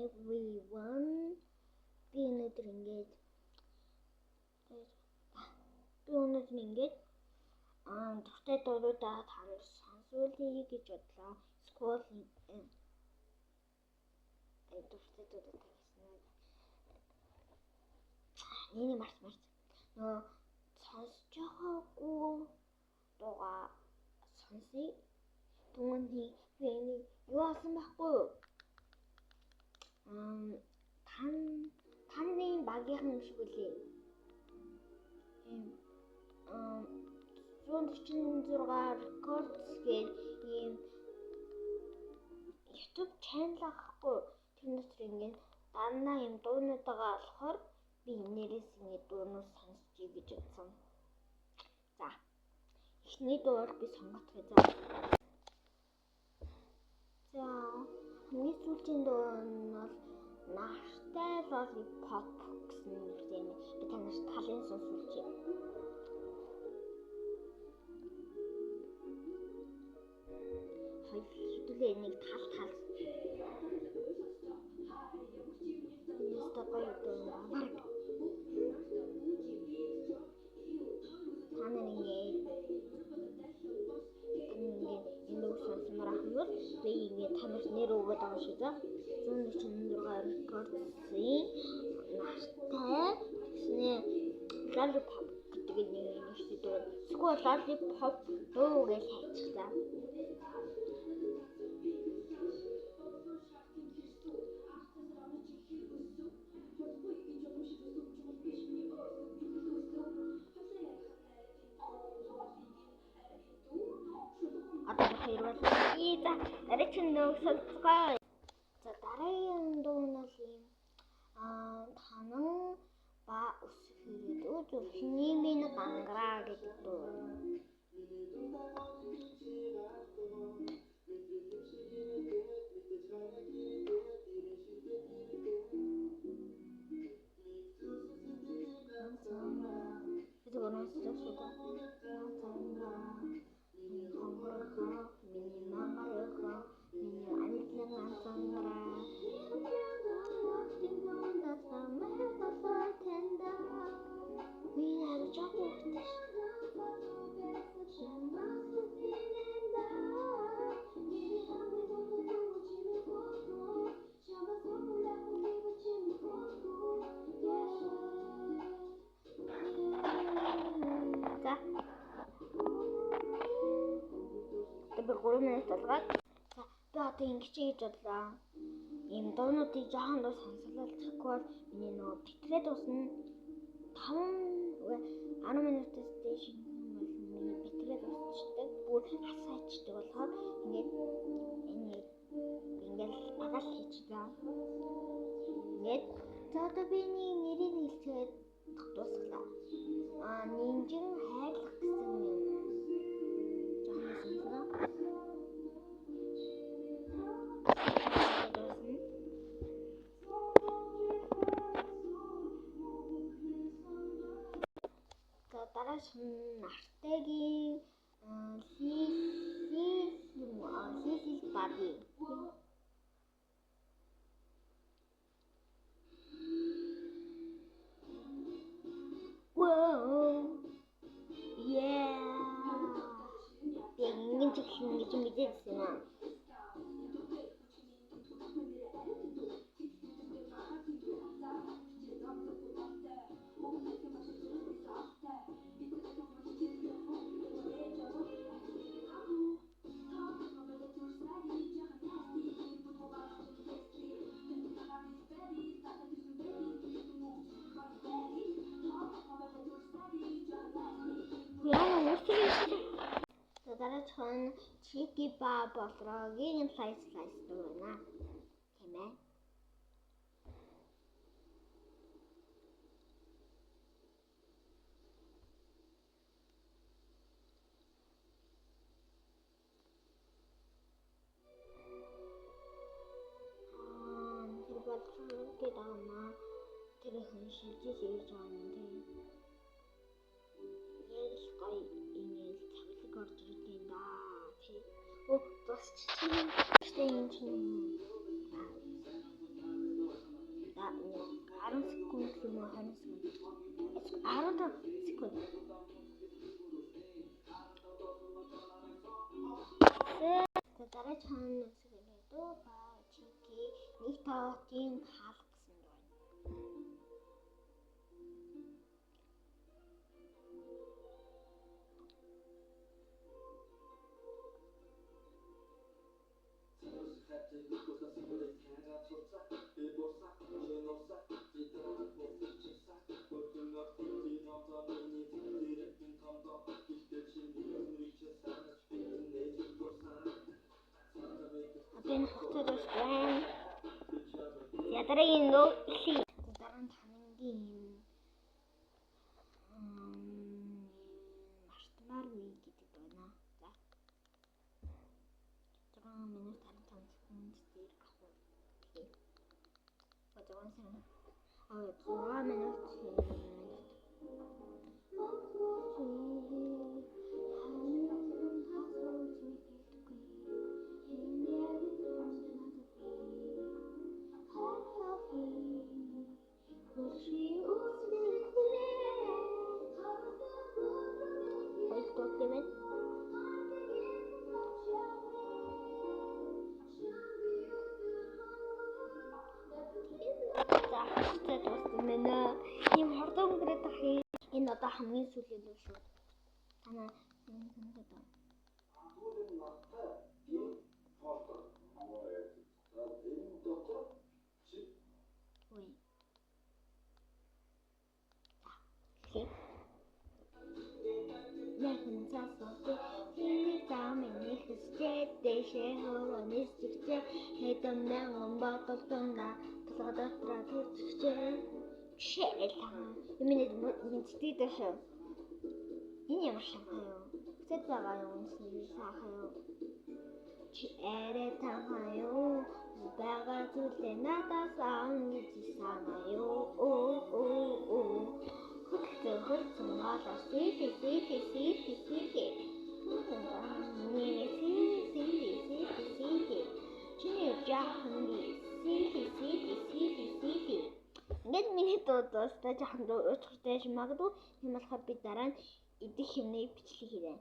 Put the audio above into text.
everyone. Би өнөөдөр ингээд дуртай дуруудаа танаас сонсуулъя гэж бодлоо. School дуртай дуруудаа гэсэн. Миний марч. Нөө сонсож байгаагүй дуугаа сонсъё. Түүний юу асан байхгүй юу? Таны багийнхан юм шиг үлээ. 146 Records гэх ийм YouTube channel ахгүй. Тэр дотор ингээд данаа юм дуунуудаа болохоор би энээрээс ингээд дуунууд сонсчихъя гэж бодсон. За. Эхний дууг би сонгоцгоо за. За. Миний сүүлийн дуу нь бол Нартай Lollipop гэсэн нэртэй. Би танаас талын сонсуулъя. Хэдүүлээ нэг тал. Гоё дуу. Танаа ингээд энэ сонсомоор ахвал би ингээд танаас нэр өгöd байгаа шүү дээ. 146 Records-ийн Нартай гэсэн Lollipop гэдэг нэг нэртэй дуу. School Lollipop дуу гэж хайчихлаа. Дараагийн дуу сонсгоо. За дараагийн дуу нь бол юм танан ба өсгөрөд үзүр хинэмийн бангараа гэдэг дуу. Би 3 минут болгоод за би одоо ингэж хийж бодлоо. Ийм дуунуудыг жоохон дуу сонсолцохгүй бол миний нөгөө битрээ дуусна 10 минутаас дээш бол миний битрээ дуусчихдаг. Бүр хасаачдаг болохоор ингээд багал хийчихлээ. Ингээд за одоо би нэрийг хэлцгээд дуусглаа. Нинжин хайрлах гэсэн юм. Дараач Нартайгийн Сисил Баби. Wow. Yeah. Ингэж мэдээдсэн юм. Дараач нь Чики Ба Болрогийн Slice дуу байна. Тийм ээ. Тэр болрогийн даа тэр хүн шилжиж ирж байгаа юм тийм. Яг л гоё ингээл цаглаг орж ирдэг да. Тусч чинь энэ чинь юм уу 20 секунд. 15 секунд. Дараа чаана үсгээ дөө ба чики нэг тоотын хаалга гэсэн байна. Энэ хотод байна. Ядаргийн нөө ихи. Дараа нь танингийн мартмаар үе гэдэг байна. За. 6 минут 55 секунд дээр авах. Бажаан сан. 6 минут. Ийм хурдан өнгөрөөд тахын энэ одоо хамгийн сүүлийн л шүү. Танаа энэ одоо. Ой. Яхан цаасаа энэ замын нэхсчээд дэшээ хөрөнөс чигчээ хэдэн мянган бодол тундаа толгодроо төрчихжээ. Шээлээ. Юмнэд мэддэг дэш. Энэ ямар шахаа юу? Хэцээд байгаа юм шиг сахаа юу? Чи арай тахаа юу? Бага зүйлээ надаас ангиж санаа юу? Хөлцөн галаа сити. Чиний жаахан сити. Ингээд миний дуудаас жоохон уучртай магадгүй юм болохоор би дараа нь идэх юмныг бичлэг хийрээ.